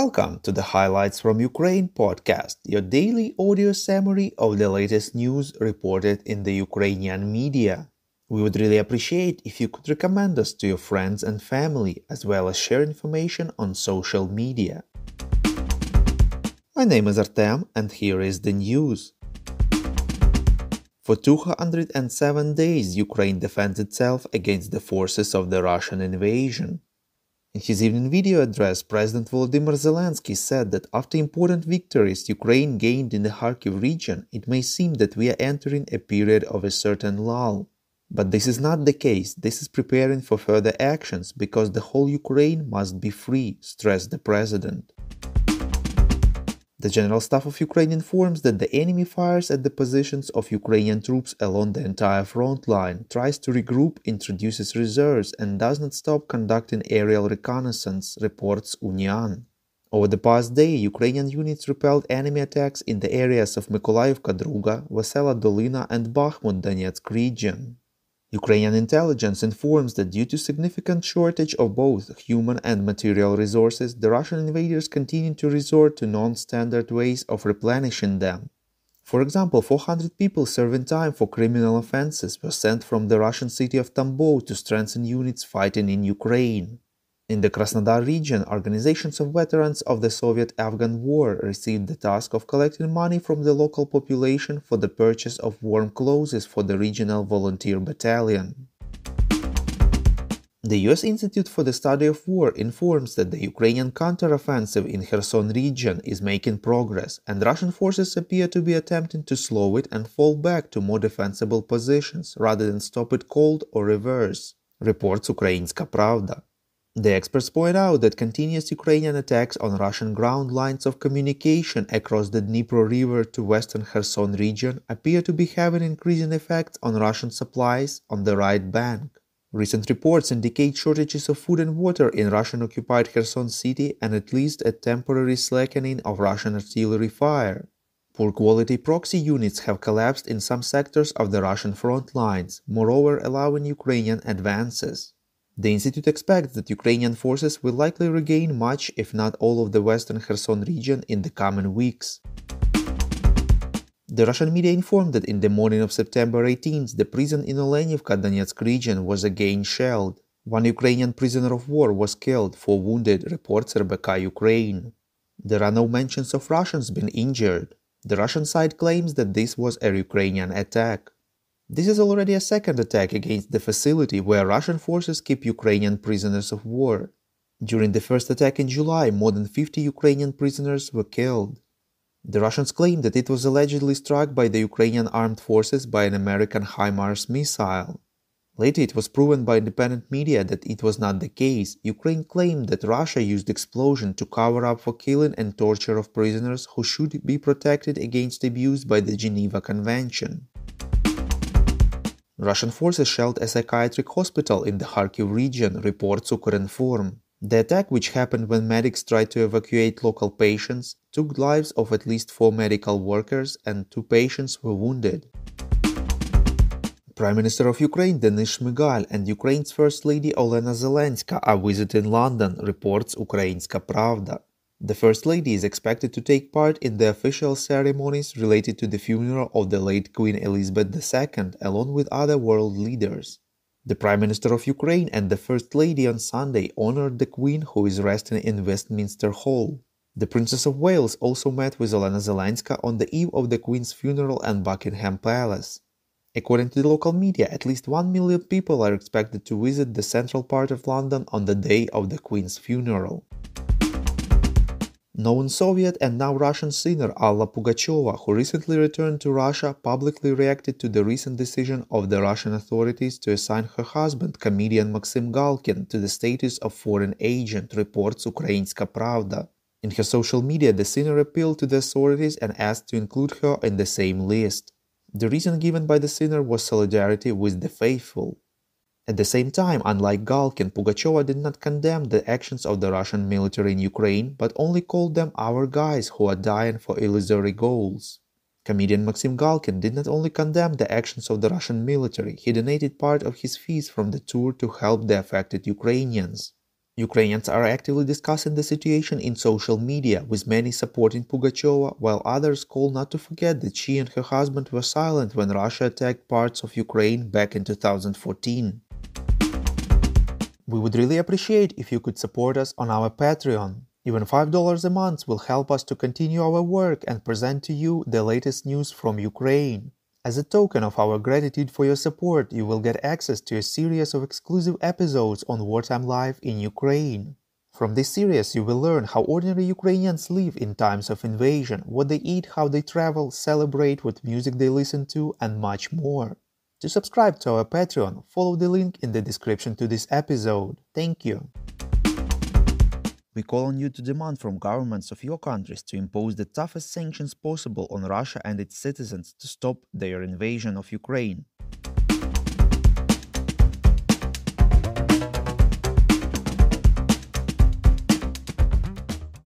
Welcome to the Highlights from Ukraine podcast, your daily audio summary of the latest news reported in the Ukrainian media. We would really appreciate if you could recommend us to your friends and family, as well as share information on social media. My name is Artem, and here is the news. For 207 days, Ukraine defends itself against the forces of the Russian invasion. In his evening video address, President Volodymyr Zelensky said that after important victories Ukraine gained in the Kharkiv region, it may seem that we are entering a period of a certain lull. But this is not the case. This is preparing for further actions because the whole Ukraine must be free, stressed the president. The General Staff of Ukraine informs that the enemy fires at the positions of Ukrainian troops along the entire front line, tries to regroup, introduces reserves, and does not stop conducting aerial reconnaissance, reports Union. Over the past day, Ukrainian units repelled enemy attacks in the areas of Mykolaiivka Druga, Vesela Dolina, and Bakhmut Donetsk region. Ukrainian intelligence informs that due to significant shortage of both human and material resources, the Russian invaders continue to resort to non-standard ways of replenishing them. For example, 400 people serving time for criminal offenses were sent from the Russian city of Tambov to strengthen units fighting in Ukraine. In the Krasnodar region, organizations of veterans of the Soviet-Afghan War received the task of collecting money from the local population for the purchase of warm clothes for the regional volunteer battalion. The US Institute for the Study of War informs that the Ukrainian counteroffensive in Kherson region is making progress, and Russian forces appear to be attempting to slow it and fall back to more defensible positions rather than stop it cold or reverse, reports Ukrainska Pravda. The experts point out that continuous Ukrainian attacks on Russian ground lines of communication across the Dnipro River to western Kherson region appear to be having increasing effects on Russian supplies on the right bank. Recent reports indicate shortages of food and water in Russian-occupied Kherson city and at least a temporary slackening of Russian artillery fire. Poor quality proxy units have collapsed in some sectors of the Russian front lines, moreover allowing Ukrainian advances. The institute expects that Ukrainian forces will likely regain much, if not all, of the western Kherson region in the coming weeks. The Russian media informed that in the morning of September 18th, the prison in Olenivka, Donetsk region was again shelled. One Ukrainian prisoner of war was killed, 4 wounded, reports RBK Ukraine. There are no mentions of Russians being injured. The Russian side claims that this was a Ukrainian attack. This is already a second attack against the facility where Russian forces keep Ukrainian prisoners of war. During the first attack in July, more than 50 Ukrainian prisoners were killed. The Russians claim that it was allegedly struck by the Ukrainian armed forces by an American HIMARS missile. Later it was proven by independent media that it was not the case. Ukraine claimed that Russia used explosion to cover up for killing and torture of prisoners who should be protected against abuse by the Geneva Convention. Russian forces shelled a psychiatric hospital in the Kharkiv region, reports Ukrinform. The attack, which happened when medics tried to evacuate local patients, took lives of at least 4 medical workers and 2 patients were wounded. Prime Minister of Ukraine Denis Shmyhal and Ukraine's First Lady Olena Zelenska are visiting London, reports Ukrainska Pravda. The First Lady is expected to take part in the official ceremonies related to the funeral of the late Queen Elizabeth II, along with other world leaders. The Prime Minister of Ukraine and the First Lady on Sunday honored the Queen, who is resting in Westminster Hall. The Princess of Wales also met with Olena Zelenska on the eve of the Queen's funeral at Buckingham Palace. According to the local media, at least 1 million people are expected to visit the central part of London on the day of the Queen's funeral. Known Soviet and now Russian singer Alla Pugacheva, who recently returned to Russia, publicly reacted to the recent decision of the Russian authorities to assign her husband, comedian Maxim Galkin, to the status of foreign agent, reports Ukrainska Pravda. In her social media, the singer appealed to the authorities and asked to include her in the same list. The reason given by the singer was solidarity with the faithful. At the same time, unlike Galkin, Pugacheva did not condemn the actions of the Russian military in Ukraine, but only called them our guys who are dying for illusory goals. Comedian Maxim Galkin did not only condemn the actions of the Russian military, he donated part of his fees from the tour to help the affected Ukrainians. Ukrainians are actively discussing the situation in social media, with many supporting Pugacheva, while others call not to forget that she and her husband were silent when Russia attacked parts of Ukraine back in 2014. We would really appreciate if you could support us on our Patreon. Even $5 a month will help us to continue our work and present to you the latest news from Ukraine. As a token of our gratitude for your support, you will get access to a series of exclusive episodes on Wartime Life in Ukraine. From this series, you will learn how ordinary Ukrainians live in times of invasion, what they eat, how they travel, celebrate, what music they listen to, and much more. To subscribe to our Patreon, follow the link in the description to this episode. Thank you. We call on you to demand from governments of your countries to impose the toughest sanctions possible on Russia and its citizens to stop their invasion of Ukraine.